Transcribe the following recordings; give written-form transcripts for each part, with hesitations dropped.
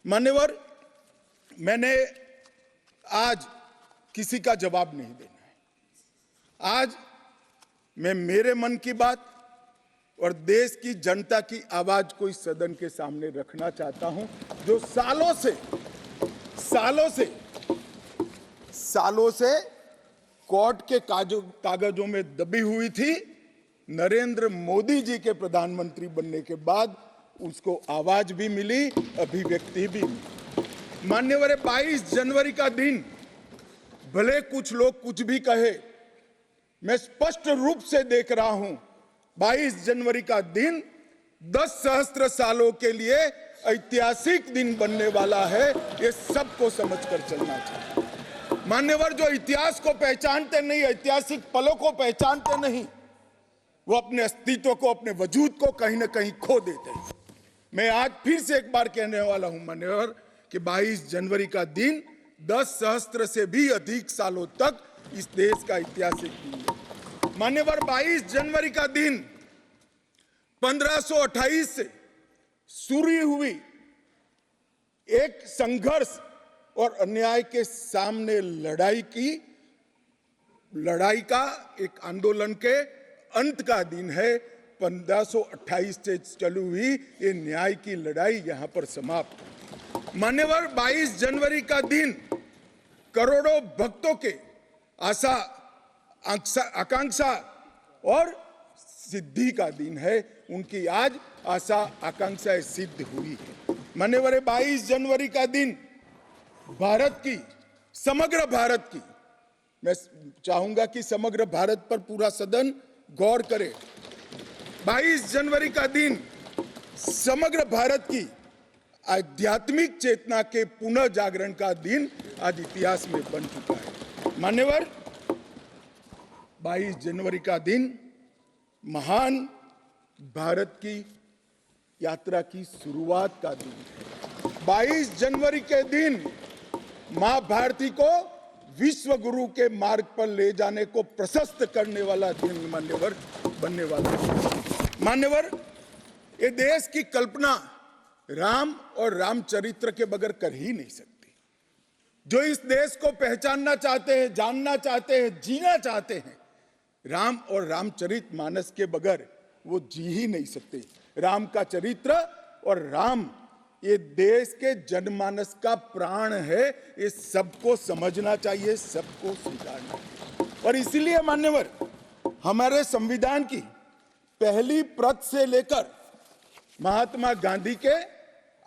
मान्यवर, मैंने आज किसी का जवाब नहीं देना है। आज मैं मेरे मन की बात और देश की जनता की आवाज को इस सदन के सामने रखना चाहता हूं, जो सालों से कोर्ट के कागजों में दबी हुई थी। नरेंद्र मोदी जी के प्रधानमंत्री बनने के बाद उसको आवाज भी मिली, अभिव्यक्ति भी मिली। मान्यवर, 22 जनवरी का दिन, भले कुछ लोग कुछ भी कहे, मैं स्पष्ट रूप से देख रहा हूं 22 जनवरी का दिन 10 सहस्त्र सालों के लिए ऐतिहासिक दिन बनने वाला है। ये सबको समझकर चलना चाहिए। मान्यवर, जो इतिहास को पहचानते नहीं, ऐतिहासिक पलों को पहचानते नहीं, वो अपने अस्तित्व को, अपने वजूद को कहीं ना कहीं खो देते हैं। मैं आज फिर से एक बार कहने वाला हूं मान्यवर कि 22 जनवरी का दिन 10 सहस्त्र से भी अधिक सालों तक इस देश का ऐतिहासिक दिन है। मान्यवर, 22 जनवरी का दिन 1528 से शुरू हुई एक संघर्ष और अन्याय के सामने लड़ाई का एक आंदोलन के अंत का दिन है। 1528 से चली हुई ये न्याय की लड़ाई यहां पर समाप्त। मान्यवर, 22 जनवरी का दिन करोड़ों भक्तों के आशा आकांक्षा और सिद्धि का दिन है। उनकी आज आशा आकांक्षाएं सिद्ध हुई है। मान्यवर, 22 जनवरी का दिन भारत की, समग्र भारत की, मैं चाहूंगा कि समग्र भारत पर पूरा सदन गौर करे। 22 जनवरी का दिन समग्र भारत की आध्यात्मिक चेतना के पुनः जागरण का दिन आज इतिहास में बन चुका है। मान्यवर, 22 जनवरी का दिन महान भारत की यात्रा की शुरुआत का दिन है। 22 जनवरी के दिन मां भारती को विश्व गुरु के मार्ग पर ले जाने को प्रशस्त करने वाला दिन मान्यवर बनने वाला है। मान्यवर, ये देश की कल्पना राम और रामचरित्र के बगैर कर ही नहीं सकती। जो इस देश को पहचानना चाहते हैं, जानना चाहते हैं, जीना चाहते हैं, राम और रामचरित मानस के बगैर वो जी ही नहीं सकते। राम का चरित्र और राम ये देश के जनमानस का प्राण है। ये सबको समझना चाहिए, सबको स्वीकारना चाहिए। और इसीलिए मान्यवर, हमारे संविधान की पहली प्रत से लेकर महात्मा गांधी के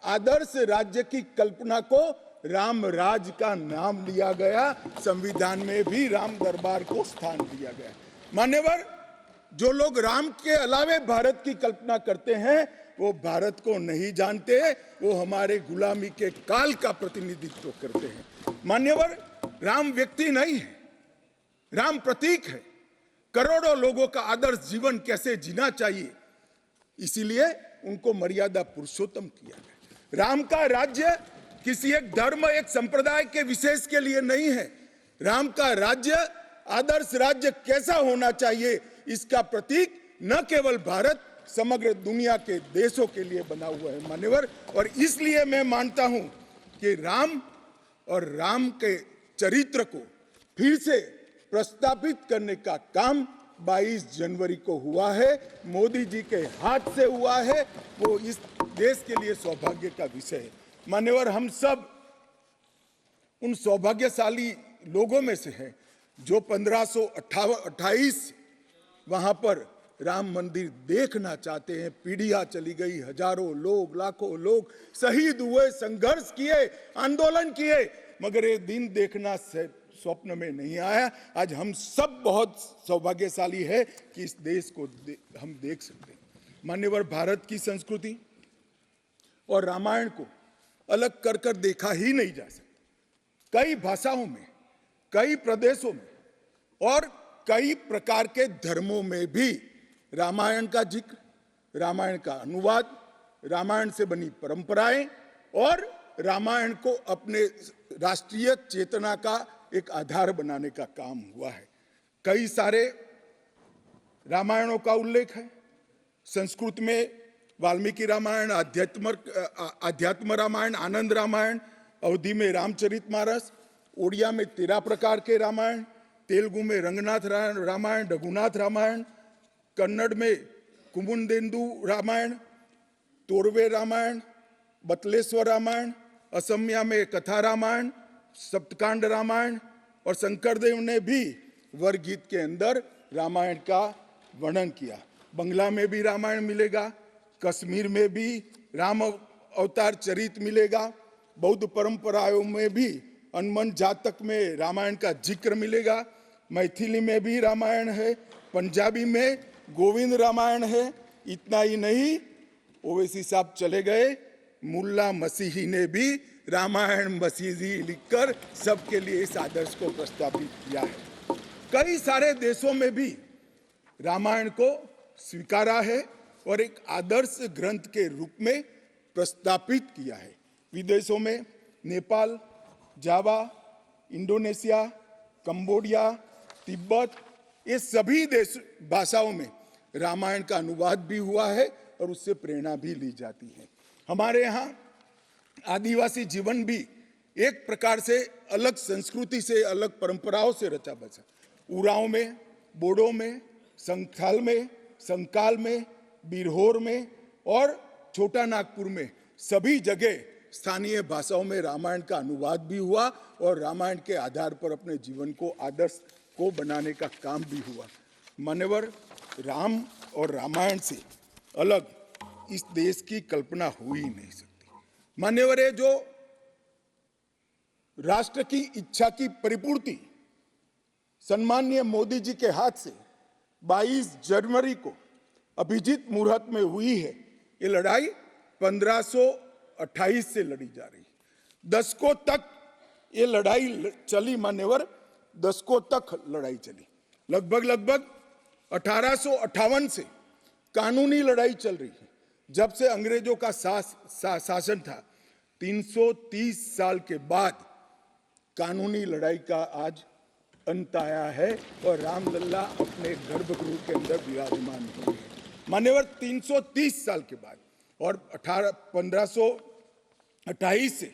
आदर्श राज्य की कल्पना को राम राज का नाम दिया गया। संविधान में भी राम दरबार को स्थान दिया गया। मान्यवर, जो लोग राम के अलावे भारत की कल्पना करते हैं वो भारत को नहीं जानते, वो हमारे गुलामी के काल का प्रतिनिधित्व करते हैं। मान्यवर, राम व्यक्ति नहीं है, राम प्रतीक है। करोड़ों लोगों का आदर्श जीवन कैसे जीना चाहिए, इसीलिए उनको मर्यादा पुरुषोत्तम किया गया। राम का राज्य किसी एक धर्म, एक संप्रदाय के विशेष के लिए नहीं है। राम का राज्य, आदर्श राज्य कैसा होना चाहिए, इसका प्रतीक न केवल भारत, समग्र दुनिया के देशों के लिए बना हुआ है मान्यवर। और इसलिए मैं मानता हूं कि राम और राम के चरित्र को फिर से प्रस्तावित करने का काम 22 जनवरी को हुआ है, मोदी जी के हाथ से हुआ है। वो इस देश के लिए सौभाग्य का विषय है। मान्यवर, हम सब उन सौभाग्यशाली लोगों में से हैं जो 1528 वहां पर राम मंदिर देखना चाहते हैं। पीढ़ियां चली गई, हजारों लोग, लाखों लोग शहीद हुए, संघर्ष किए, आंदोलन किए, मगर ये दिन देखना स्वप्न में नहीं आया। आज हम सब बहुत सौभाग्यशाली है कि इस देश को हम देख सकते हैं। मान्यवर, भारत की संस्कृति और रामायण को अलग कर कर देखा ही नहीं जा सकता। कई भाषाओं में, कई प्रदेशों में और कई प्रकार के धर्मों में भी रामायण का जिक्र, रामायण का अनुवाद, रामायण से बनी परंपराएं और रामायण को अपने राष्ट्रीय चेतना का एक आधार बनाने का काम हुआ है। कई सारे रामायणों का उल्लेख है। संस्कृत में वाल्मीकि रामायण, आध्यात्म रामायण, आनंद रामायण, अवधी में रामचरितमानस, ओडिया में 13 प्रकार के रामायण, तेलुगु में रंगनाथ रामायण, रघुनाथ रामायण, कन्नड़ में कुमुदेंदु रामायण, तोरवे रामायण, बतलेश्वर रामायण, असमिया में कथा रामायण, सप्तकांड रामायण, और शंकरदेव ने भी वरगीत के अंदर रामायण का वर्णन किया। बंगला में भी रामायण मिलेगा, कश्मीर में भी राम अवतार चरित मिलेगा, बौद्ध परंपराओं में भी हनुमान जातक में रामायण का जिक्र मिलेगा, मैथिली में भी रामायण है, पंजाबी में गोविंद रामायण है। इतना ही नहीं, ओवैसी साहब चले गए, मुल्ला मसीही ने भी रामायण मसीही लिखकर सबके लिए इस आदर्श को प्रस्तावित किया है। कई सारे देशों में भी रामायण को स्वीकारा है और एक आदर्श ग्रंथ के रूप में प्रस्तावित किया है। विदेशों में नेपाल, जावा, इंडोनेशिया, कंबोडिया, तिब्बत, ये सभी देश भाषाओं में रामायण का अनुवाद भी हुआ है और उससे प्रेरणा भी ली जाती है। हमारे यहाँ आदिवासी जीवन भी एक प्रकार से अलग संस्कृति से, अलग परंपराओं से रचा बसा। उरांव में, बोडो में, संथाल में, संकाल में, बिरहोर में और छोटा नागपुर में सभी जगह स्थानीय भाषाओं में रामायण का अनुवाद भी हुआ और रामायण के आधार पर अपने जीवन को आदर्श को बनाने का काम भी हुआ। मान्यवर, राम और रामायण से अलग इस देश की कल्पना हो ही नहीं सकती। मान्यवर, ये जो राष्ट्र की इच्छा की परिपूर्ति सम्माननीय मोदी जी के हाथ से 22 जनवरी को अभिजीत मुहूर्त में हुई है। ये लड़ाई 1528 से लड़ी जा रही है। दशकों तक ये लड़ाई चली। मान्यवर, दशकों तक लड़ाई चली। लगभग 1858 से कानूनी लड़ाई चल रही है। जब से अंग्रेजों का शासन था, 330 साल के बाद कानूनी लड़ाई का आज अंत आया है और रामलला अपने गर्भगृह के अंदर विराजमान हुए हैं। मान्यवर, 330 साल के बाद और 1528 से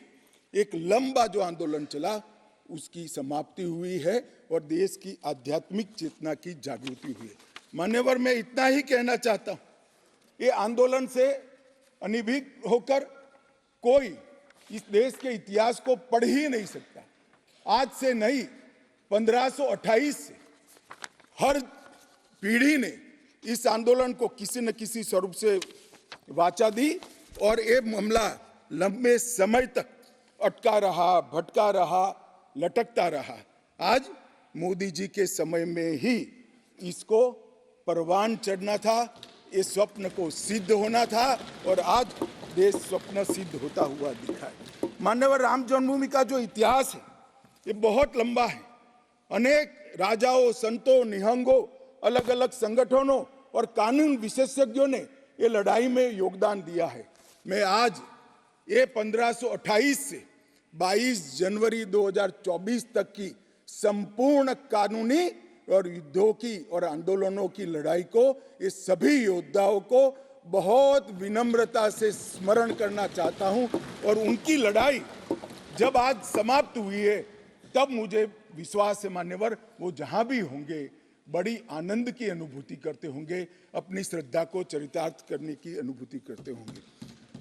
एक लंबा जो आंदोलन चला उसकी समाप्ति हुई है और देश की आध्यात्मिक चेतना की जागृति हुई है। मान्यवर, मैं इतना ही कहना चाहता हूं, ये आंदोलन से अनभिज्ञ होकर कोई इस देश के इतिहास को पढ़ ही नहीं सकता। आज से नहीं, 1528 से हर पीढ़ी ने इस आंदोलन को किसी न किसी स्वरूप से वाचा दी और ये मामला लंबे समय तक अटका रहा, भटका रहा, लटकता रहा। आज मोदी जी के समय में ही इसको परवान चढ़ना था, इस स्वप्न को सिद्ध होना था और आज देश स्वप्न सिद्ध होता हुआ दिखा है। मान्यवर, राम जन्मभूमि का जो इतिहास है ये बहुत लंबा है। अनेक राजाओं, संतों, निहंगों, अलग अलग संगठनों और कानून विशेषज्ञों ने ये लड़ाई में योगदान दिया है। मैं आज ये 1528 से 22 जनवरी 2024 तक की संपूर्ण कानूनी और युद्धों की और आंदोलनों की लड़ाई को, ये सभी योद्धाओं को बहुत विनम्रता से स्मरण करना चाहता हूं और उनकी लड़ाई जब आज समाप्त हुई है तब मुझे विश्वास है मान्यवर, वो जहां भी होंगे बड़ी आनंद की अनुभूति करते होंगे, अपनी श्रद्धा को चरितार्थ करने की अनुभूति करते होंगे।